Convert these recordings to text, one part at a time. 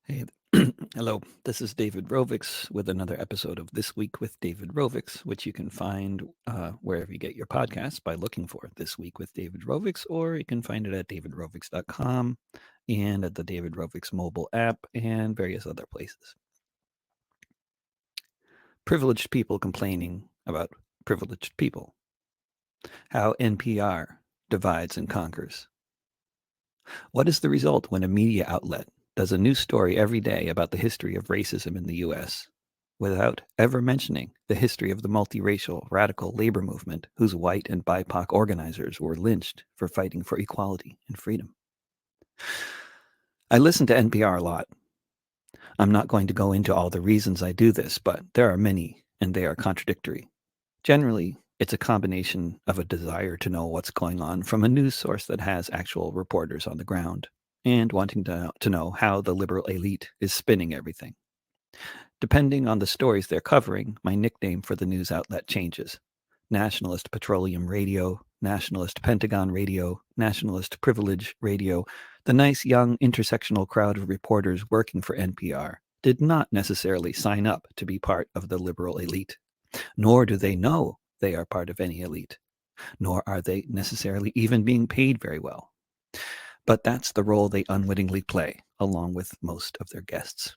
Hey, hello. This is David Rovix with another episode of This Week with David Rovix, which you can find wherever you get your podcasts by looking for This Week with David Rovix, or you can find it at davidrovix.com and at the David Rovix mobile app and various other places. Privileged people complaining about privileged people. How NPR divides and conquers. What is the result when a media outlet does a new story every day about the history of racism in the U.S. without ever mentioning the history of the multiracial radical labor movement whose white and BIPOC organizers were lynched for fighting for equality and freedom? I listen to NPR a lot. I'm not going to go into all the reasons I do this, but there are many, and they are contradictory. Generally, it's a combination of a desire to know what's going on from a news source that has actual reporters on the ground, and wanting to know how the liberal elite is spinning everything. Depending on the stories they're covering, my nickname for the news outlet changes. Nationalist Petroleum Radio, Nationalist Pentagon Radio, Nationalist Privilege Radio. The nice young intersectional crowd of reporters working for NPR did not necessarily sign up to be part of the liberal elite, nor do they know they are part of any elite, nor are they necessarily even being paid very well. But that's the role they unwittingly play, along with most of their guests.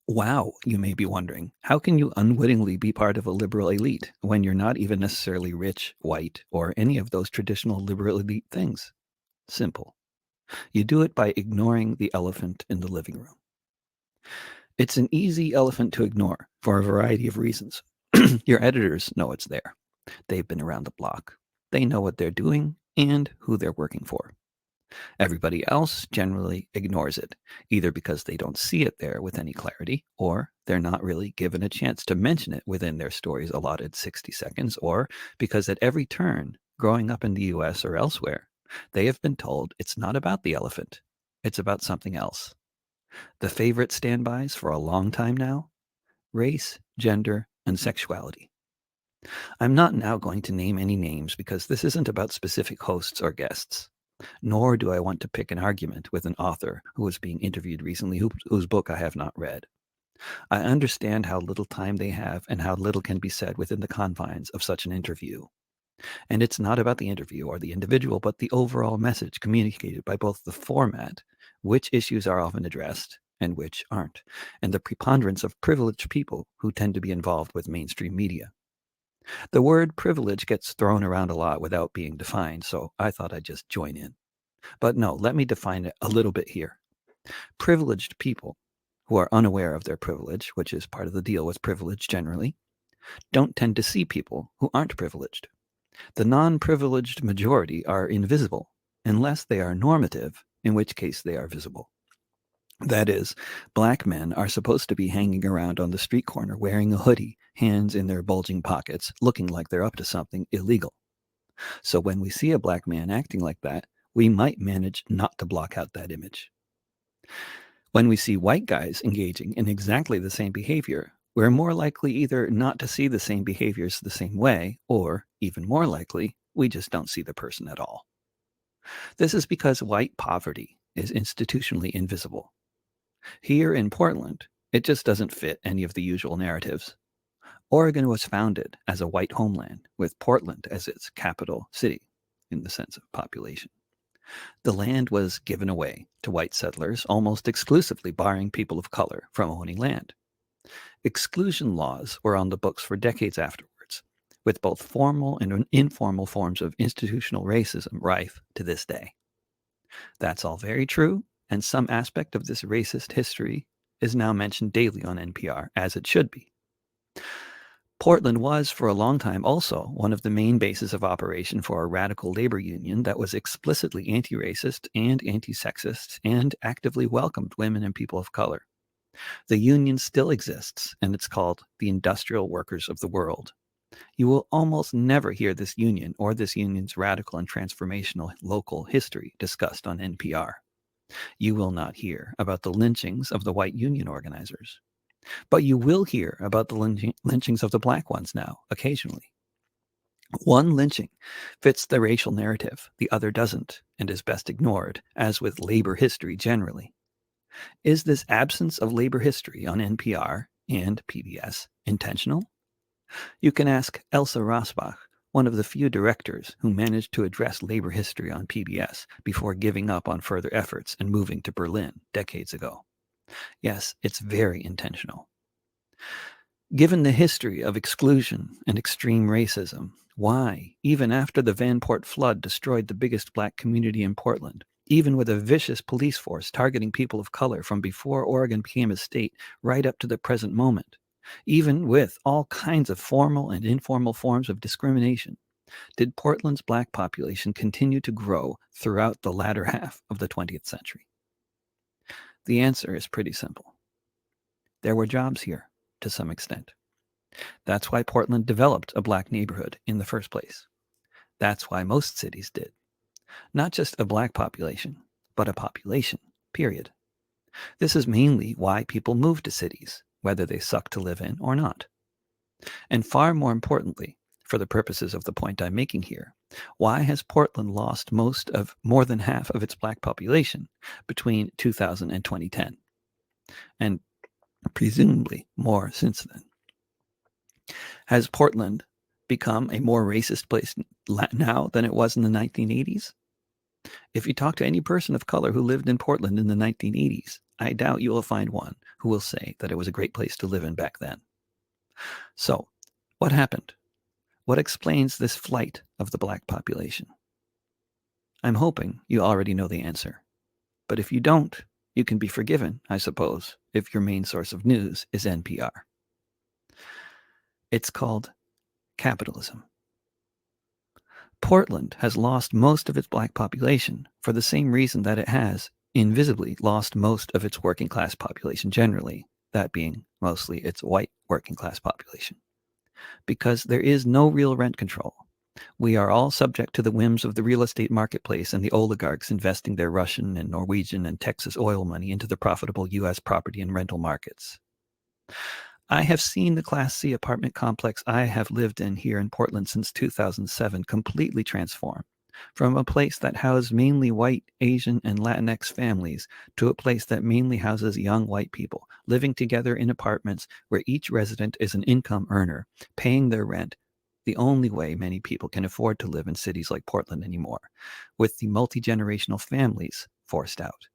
Wow, you may be wondering, how can you unwittingly be part of a liberal elite when you're not even necessarily rich, white, or any of those traditional liberal elite things? Simple. You do it by ignoring the elephant in the living room. It's an easy elephant to ignore for a variety of reasons. Your editors know it's there. They've been around the block. They know what they're doing and who they're working for. Everybody else generally ignores it, either because they don't see it there with any clarity, or they're not really given a chance to mention it within their story's allotted 60 seconds, or because at every turn, growing up in the US or elsewhere, they have been told it's not about the elephant, it's about something else. The favorite standbys for a long time now? Race, gender, and sexuality. I'm not now going to name any names because this isn't about specific hosts or guests. Nor do I want to pick an argument with an author who was being interviewed recently whose book I have not read. I understand how little time they have and how little can be said within the confines of such an interview. And it's not about the interview or the individual, but the overall message communicated by both the format, which issues are often addressed and which aren't, and the preponderance of privileged people who tend to be involved with mainstream media. The word privilege gets thrown around a lot without being defined, so I thought I'd just join in. But no, let me define it a little bit here. Privileged people who are unaware of their privilege, which is part of the deal with privilege generally, don't tend to see people who aren't privileged. The non privileged majority are invisible unless they are normative, in which case they are visible. That is, black men are supposed to be hanging around on the street corner wearing a hoodie, hands in their bulging pockets, looking like they're up to something illegal. So when we see a black man acting like that, we might manage not to block out that image. When we see white guys engaging in exactly the same behavior, we're more likely either not to see the same behaviors the same way, or, even more likely, we just don't see the person at all. This is because white poverty is institutionally invisible. Here in Portland, it just doesn't fit any of the usual narratives. Oregon was founded as a white homeland, with Portland as its capital city, in the sense of population. The land was given away to white settlers almost exclusively, barring people of color from owning land. Exclusion laws were on the books for decades afterwards, with both formal and informal forms of institutional racism rife to this day. That's all very true, and some aspect of this racist history is now mentioned daily on NPR, as it should be. Portland was, for a long time, also one of the main bases of operation for a radical labor union that was explicitly anti-racist and anti-sexist and actively welcomed women and people of color. The union still exists, and it's called the Industrial Workers of the World. You will almost never hear this union or this union's radical and transformational local history discussed on NPR. You will not hear about the lynchings of the white union organizers. But you will hear about the lynchings of the black ones now, occasionally. One lynching fits the racial narrative, the other doesn't, and is best ignored, as with labor history generally. Is this absence of labor history on NPR and PBS intentional? You can ask Elsa Rosbach, one of the few directors who managed to address labor history on PBS before giving up on further efforts and moving to Berlin decades ago. Yes, it's very intentional. Given the history of exclusion and extreme racism, why, even after the Vanport flood destroyed the biggest black community in Portland, even with a vicious police force targeting people of color from before Oregon became a state right up to the present moment, even with all kinds of formal and informal forms of discrimination, did Portland's black population continue to grow throughout the latter half of the 20th century? The answer is pretty simple. There were jobs here, to some extent. That's why Portland developed a black neighborhood in the first place. That's why most cities did. Not just a black population, but a population, period. This is mainly why people move to cities, whether they suck to live in or not. And far more importantly, for the purposes of the point I'm making here, why has Portland lost more than half of its black population between 2000 and 2010? And presumably more since then. Has Portland become a more racist place now than it was in the 1980s? If you talk to any person of color who lived in Portland in the 1980s, I doubt you will find one who will say that it was a great place to live in back then. So, what happened? What explains this flight of the black population? I'm hoping you already know the answer. But if you don't, you can be forgiven, I suppose, if your main source of news is NPR. It's called capitalism. Portland has lost most of its black population for the same reason that it has, invisibly, lost most of its working class population generally, that being mostly its white working class population. Because there is no real rent control. We are all subject to the whims of the real estate marketplace and the oligarchs investing their Russian and Norwegian and Texas oil money into the profitable U.S. property and rental markets. I have seen the Class C apartment complex I have lived in here in Portland since 2007 completely transform, from a place that housed mainly white, Asian, and Latinx families to a place that mainly houses young white people living together in apartments where each resident is an income earner, paying their rent, the only way many people can afford to live in cities like Portland anymore, with the multi-generational families forced out.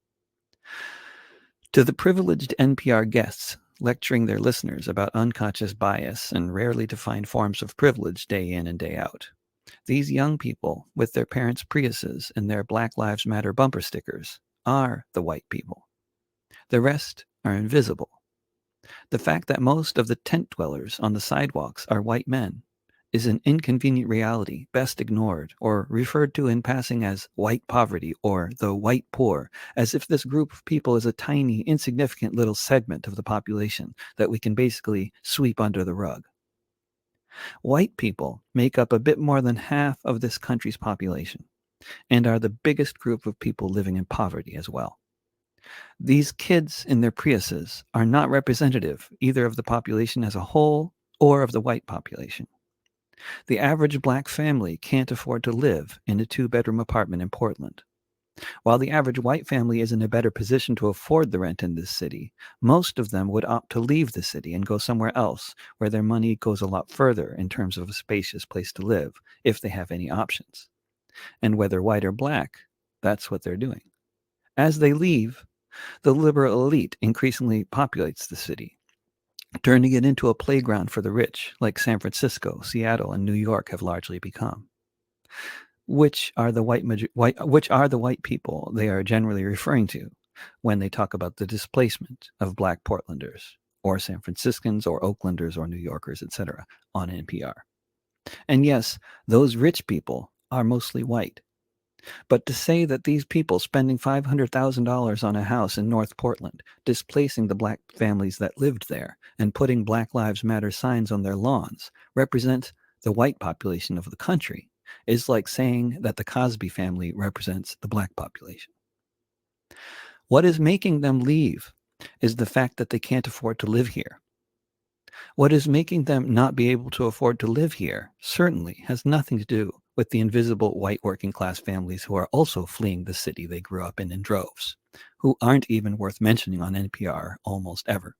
To the privileged NPR guests lecturing their listeners about unconscious bias and rarely defined forms of privilege day in and day out, these young people with their parents' Priuses and their Black Lives Matter bumper stickers are the white people. The rest are invisible. The fact that most of the tent dwellers on the sidewalks are white men is an inconvenient reality best ignored or referred to in passing as white poverty or the white poor, as if this group of people is a tiny, insignificant little segment of the population that we can basically sweep under the rug. White people make up a bit more than half of this country's population and are the biggest group of people living in poverty as well. These kids in their Priuses are not representative either of the population as a whole or of the white population. The average black family can't afford to live in a 2-bedroom apartment in Portland. While the average white family is in a better position to afford the rent in this city, most of them would opt to leave the city and go somewhere else where their money goes a lot further in terms of a spacious place to live, if they have any options. And whether white or black, that's what they're doing. As they leave, the liberal elite increasingly populates the city, turning it into a playground for the rich, like San Francisco, Seattle, and New York have largely become. Which are the white people they are generally referring to when they talk about the displacement of black Portlanders, or San Franciscans, or Oaklanders, or New Yorkers, etc., on NPR. And yes, those rich people are mostly white. But to say that these people spending $500,000 on a house in North Portland, displacing the black families that lived there, and putting Black Lives Matter signs on their lawns, represent the white population of the country, is like saying that the Cosby family represents the black population. What is making them leave is the fact that they can't afford to live here. What is making them not be able to afford to live here certainly has nothing to do with the invisible white working class families who are also fleeing the city they grew up in droves. who aren't even worth mentioning on NPR almost ever.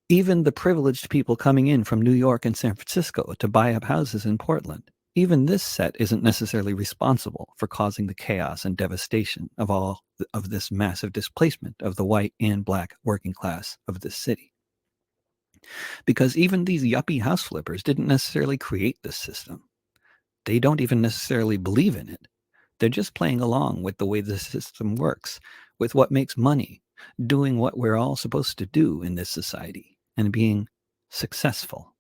Even the privileged people coming in from New York and San Francisco to buy up houses in Portland, even this set isn't necessarily responsible for causing the chaos and devastation of all of this massive displacement of the white and black working class of this city. Because even these yuppie house flippers didn't necessarily create this system. They don't even necessarily believe in it. They're just playing along with the way the system works, with what makes money, doing what we're all supposed to do in this society, and being successful.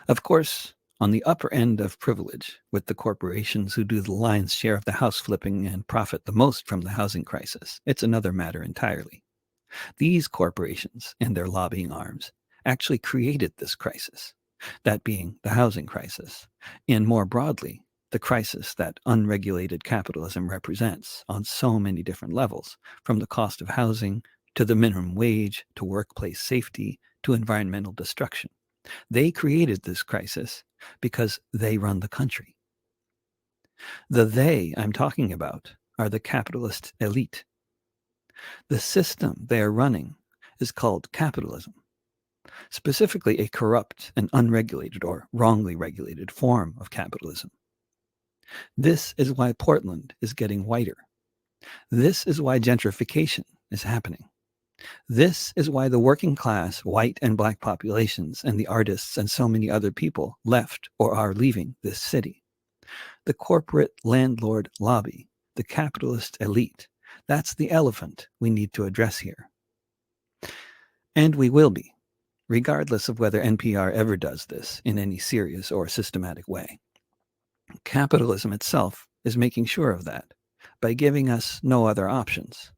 Of course, on the upper end of privilege, with the corporations who do the lion's share of the house flipping and profit the most from the housing crisis, it's another matter entirely. These corporations and their lobbying arms actually created this crisis, that being the housing crisis, and more broadly, the crisis that unregulated capitalism represents on so many different levels, from the cost of housing to the minimum wage to workplace safety to environmental destruction. They created this crisis because they run the country. The they I'm talking about are the capitalist elite. The system they are running is called capitalism, specifically a corrupt and unregulated or wrongly regulated form of capitalism. This is why Portland is getting whiter. This is why gentrification is happening. This is why the working class, white and black populations and the artists and so many other people left or are leaving this city. The corporate landlord lobby, the capitalist elite, that's the elephant we need to address here. And we will be, regardless of whether NPR ever does this in any serious or systematic way. Capitalism itself is making sure of that by giving us no other options.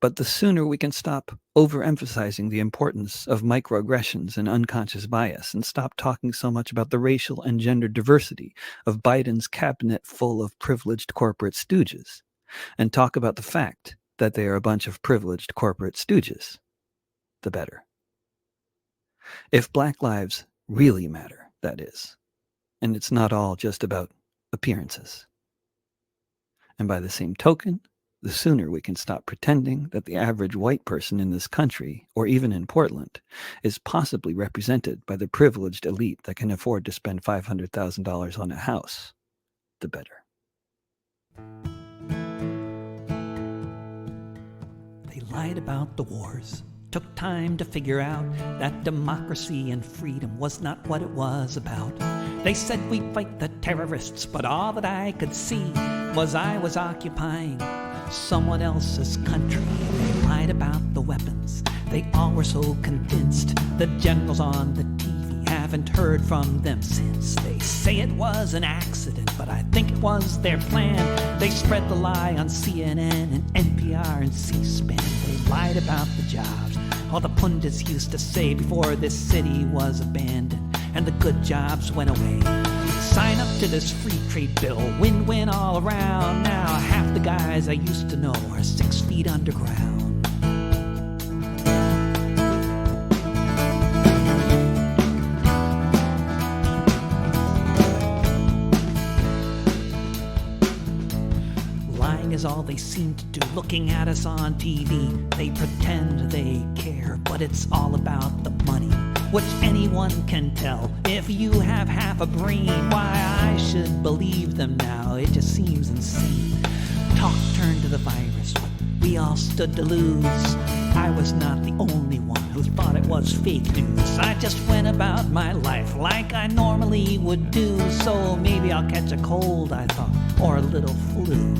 But the sooner we can stop overemphasizing the importance of microaggressions and unconscious bias and stop talking so much about the racial and gender diversity of Biden's cabinet full of privileged corporate stooges, and talk about the fact that they are a bunch of privileged corporate stooges, the better. If Black lives really matter, that is, and it's not all just about appearances. And by the same token, the sooner we can stop pretending that the average white person in this country, or even in Portland, is possibly represented by the privileged elite that can afford to spend $500,000 on a house, the better. They lied about the wars, took time to figure out that democracy and freedom was not what it was about. They said we'd fight the terrorists, but all that I could see was I was occupying someone else's country. They lied about the weapons. They all were so convinced. The generals on the TV haven't heard from them since. They say it was an accident, but I think it was their plan. They spread the lie on CNN and NPR and C-SPAN. They lied about the jobs all the pundits used to say before this city was abandoned and the good jobs went away. Sign up to this free trade bill, win-win all around. Now half the guys I used to know are 6 feet underground. Lying is all they seem to do, looking at us on TV. They pretend they care, but it's all about the money, which anyone can tell. If you have half a brain, why I should believe them now, it just seems insane. Talk turned to the virus, we all stood to lose. I was not the only one who thought it was fake news. I just went about my life like I normally would do. So maybe I'll catch a cold, I thought, or a little flu.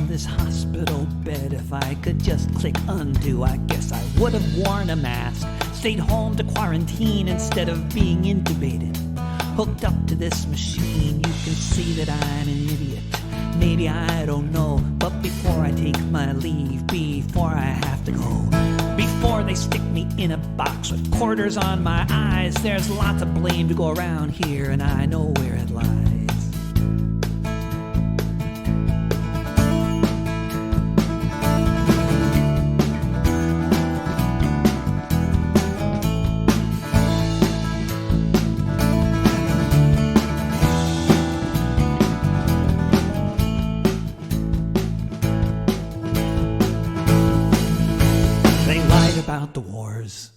This hospital bed, if I could just click undo, I guess I would have worn a mask, stayed home to quarantine instead of being intubated. Hooked up to this machine, you can see that I'm an idiot. Maybe I don't know, but before I take my leave, before I have to go, before they stick me in a box with quarters on my eyes. There's lots of blame to go around here, and I know where it lies. They lied about the wars.